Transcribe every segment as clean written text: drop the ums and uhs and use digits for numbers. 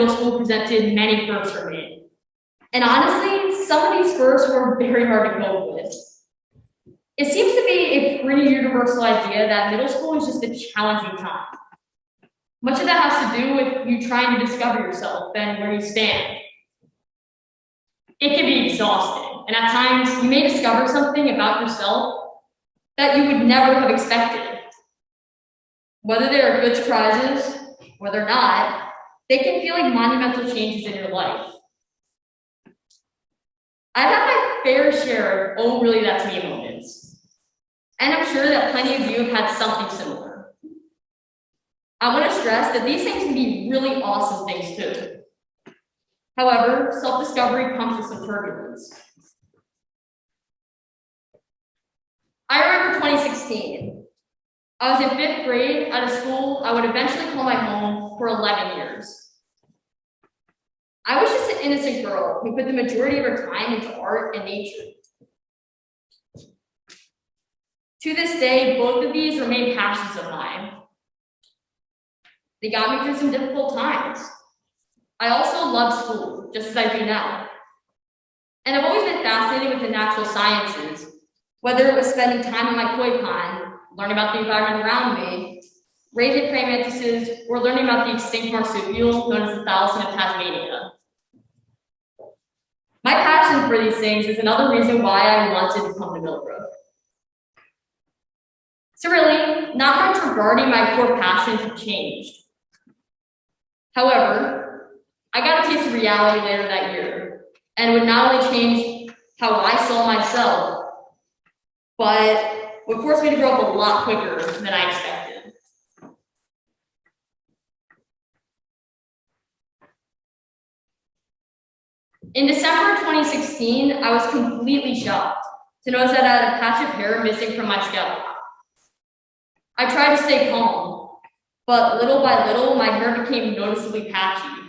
middle school presented many firsts for me. And honestly, some of these firsts were very hard to cope with. It seems to be a pretty universal idea that middle school is just a challenging time. Much of that has to do with you trying to discover yourself and where you stand. It can be exhausting, and at times you may discover something about yourself that you would never have expected. Whether they are good surprises, or they're not, they can feel like monumental changes in your life. I've had my fair share of "oh, really, that's me" moments, and I'm sure that plenty of you have had something similar. I want to stress that these things can be really awesome things too. However, self-discovery comes with some turbulence. I remember 2016. I was in 5th grade at a school I would eventually call my home for 11 years. I was just an innocent girl who put the majority of her time into art and nature. To this day, both of these remain passions of mine. They got me through some difficult times. I also love school, just as I do now. And I've always been fascinated with the natural sciences, whether it was spending time in my koi pond, learning about the environment around me, raising praying mantises, or learning about the extinct marsupial known as the thylacine of Tasmania. My passion for these things is another reason why I wanted to come to Millbrook. So really, not much regarding my core passions have changed. However, I got a taste of reality later that year, and would not only change how I saw myself, but would force me to grow up a lot quicker than I expected. In December 2016, I was completely shocked to notice that I had a patch of hair missing from my scalp. I tried to stay calm, but little by little, my hair became noticeably patchy.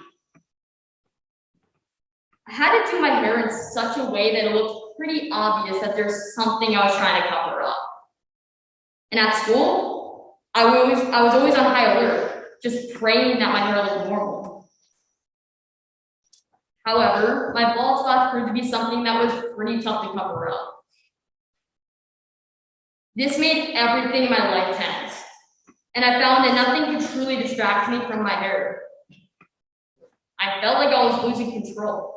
I had to do my hair in such a way that it looked pretty obvious that there's something I was trying to cover up. And at school, I was always on high alert, just praying that my hair looked normal. However, my bald spots proved to be something that was pretty tough to cover up. This made everything in my life tense, and I found that nothing could truly distract me from my hair. I felt like I was losing control.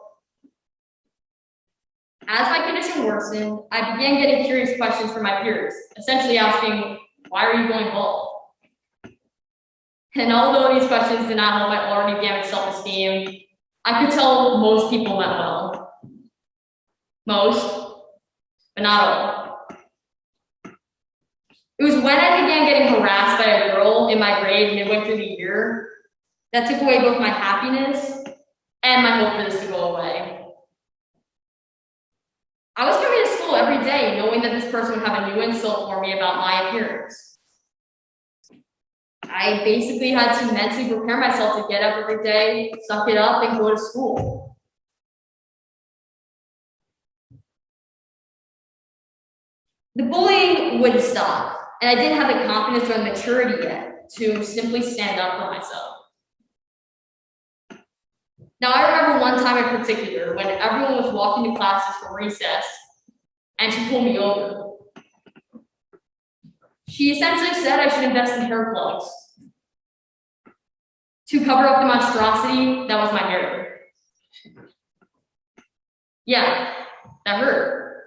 As my condition worsened, I began getting curious questions from my peers, essentially asking, "Why are you going bald?" And although these questions did not help my already damaged self-esteem, I could tell most people meant well. Most, but not all. It was when I began getting harassed by a girl in my grade midway through the year that took away both my happiness and my hope for this to go away. I was coming to school every day knowing that this person would have a new insult for me about my appearance. I basically had to mentally prepare myself to get up every day, suck it up, and go to school. The bullying wouldn't stop, and I didn't have the confidence or the maturity yet to simply stand up for myself. Now, I remember one time in particular when everyone was walking to classes for recess, and she pulled me over. She essentially said I should invest in hair plugs to cover up the monstrosity that was my hair. Yeah, that hurt.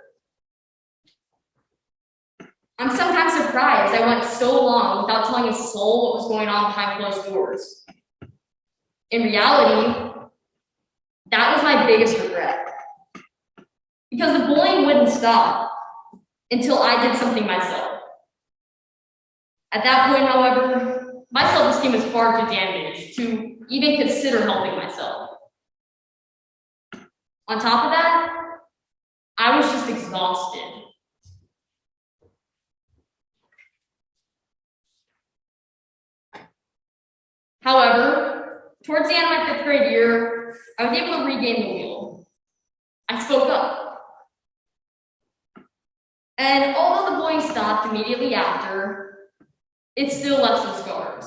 I'm sometimes surprised I went so long without telling a soul what was going on behind closed doors. In reality, that was my biggest regret. Because the bullying wouldn't stop until I did something myself. At that point, however, my self-esteem was far too damaged to even consider helping myself. On top of that, I was just exhausted. However, towards the end of my 5th grade year, I was able to regain the wheel. I spoke up. And although the bullying stopped immediately after, it still left some scars.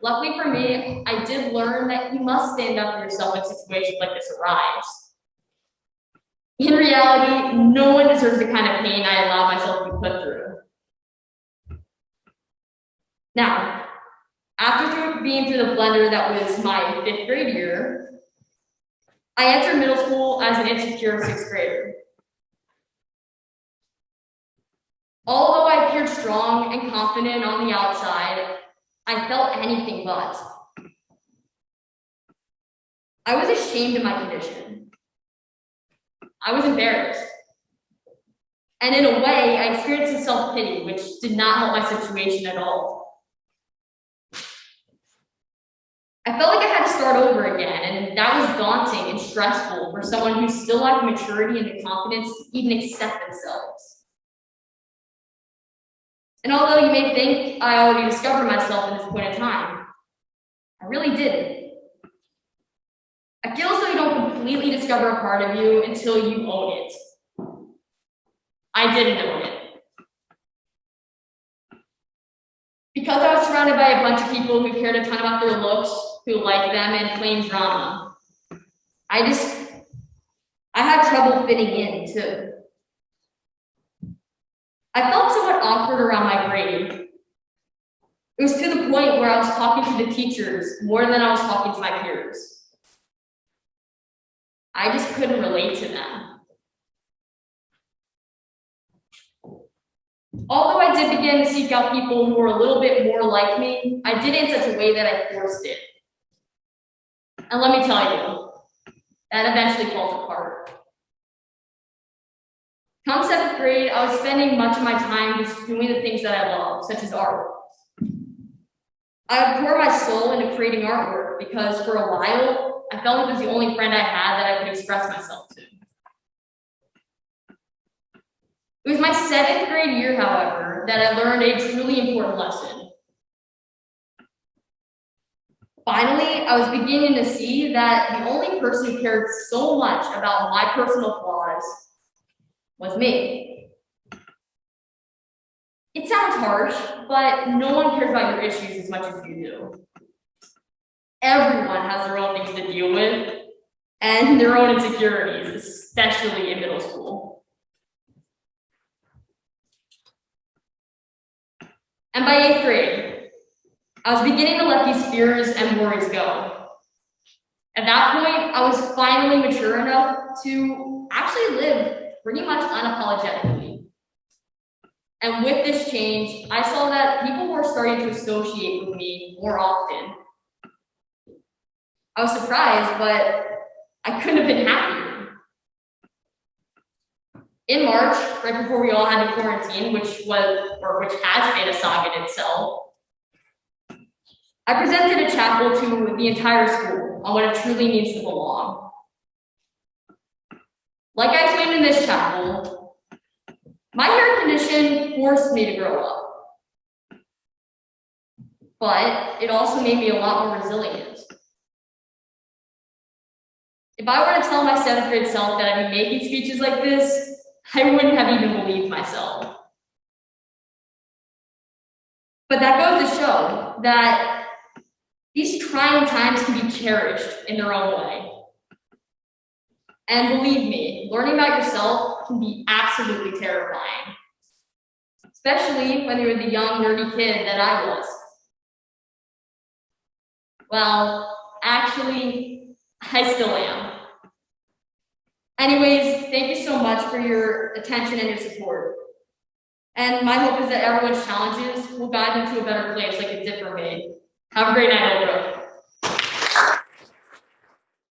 luckily for me, I did learn that you must stand up for yourself when situations like this arise. In reality, no one deserves the kind of pain I allowed myself to be put through. Now, after being through the blender that was my 5th grade year, I entered middle school as an insecure 6th grader. Although I appeared strong and confident on the outside, I felt anything but. I was ashamed of my condition. I was embarrassed. And in a way, I experienced a self-pity, which did not help my situation at all. I felt like I had to start over again, and that was daunting and stressful for someone who still lacked maturity and the confidence to even accept themselves. And although you may think I already discovered myself at this point in time, I really didn't. I feel as though you don't completely discover a part of you until you own it. I didn't own it. Because I was surrounded by a bunch of people who cared a ton about their looks, who liked them, and claimed drama, I had trouble fitting in too. I felt somewhat awkward around my grade. It was to the point where I was talking to the teachers more than I was talking to my peers. I just couldn't relate to them. Although I did begin to seek out people who were a little bit more like me, I did it in such a way that I forced it. And let me tell you, that eventually falls apart. Come 7th grade, I was spending much of my time just doing the things that I love, such as art. I would pour my soul into creating artwork because for a while, I felt like it was the only friend I had that I could express myself to. It was my 7th grade year, however, that I learned a truly important lesson. Finally, I was beginning to see that the only person who cared so much about my personal flaws was me. It sounds harsh, but no one cares about your issues as much as you do. Everyone has their own things to deal with and their own insecurities, especially in middle school. And by 8th grade, I was beginning to let these fears and worries go. At that point, I was finally mature enough to actually live pretty much unapologetically. And with this change, I saw that people were starting to associate with me more often. I was surprised, but I couldn't have been happier. In March, right before we all had to quarantine, which has been a saga in itself, I presented a chapel to the entire school on what it truly means to belong. Like I explained in this chapel, my hair condition forced me to grow up, but it also made me a lot more resilient. If I were to tell my 7th grade self that I'd be making speeches like this, I wouldn't have even believed myself. But that goes to show that these trying times can be cherished in their own way. And believe me, learning about yourself can be absolutely terrifying, especially when you're the young, nerdy kid that I was. Well, actually, I still am. Anyways, thank you so much for your attention and your support. And my hope is that everyone's challenges will guide them to a better place like it did for me. Have a great night, Millbrook.